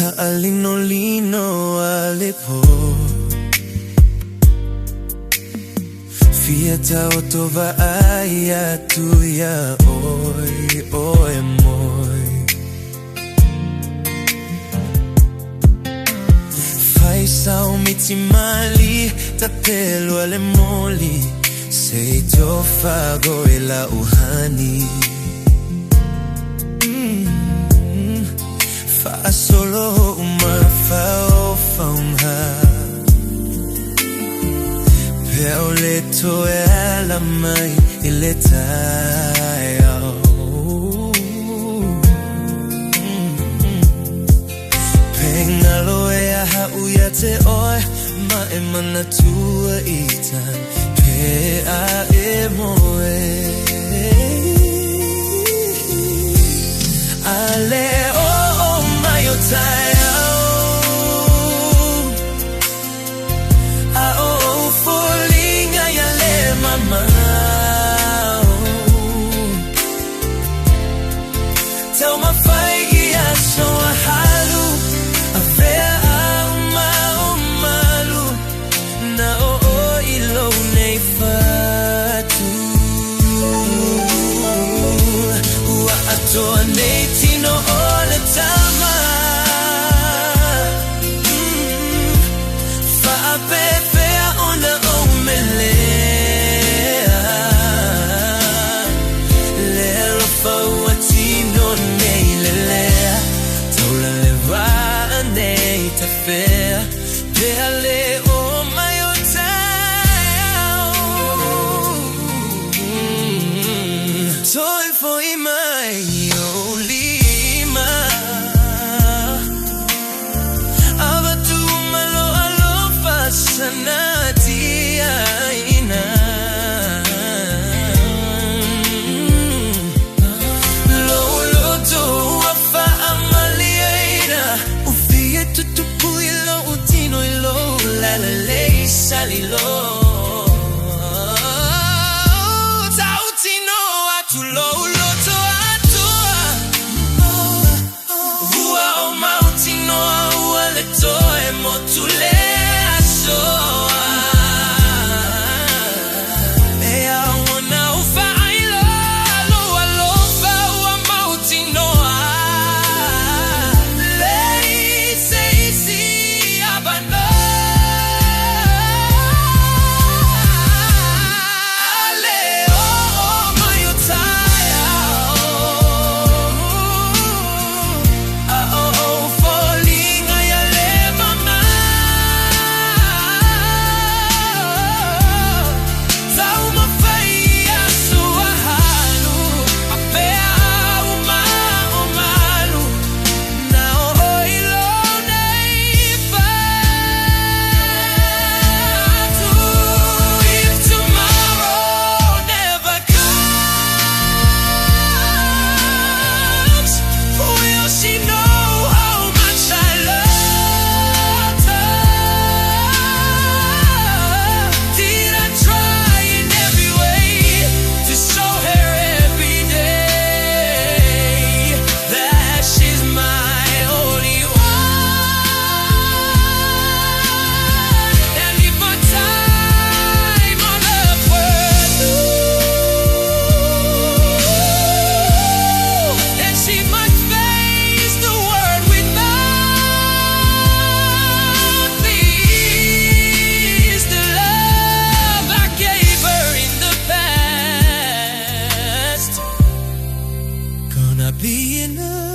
Ta'alino-lino alipo Fiata otova aya tuya oi oi moi Faisa umitimali tatelo ale moli Seito fago ila uhani Fa solo uma fao faunha Peo leto e la mai ile taeao Pengalo e aha uya te oi ma e mana tua itan Pe a e moe Ale Mai Taeao falling ayale mama Tell my fire so halu avea malu na ilo nei fatu wa ato nei tino all the time Be enough.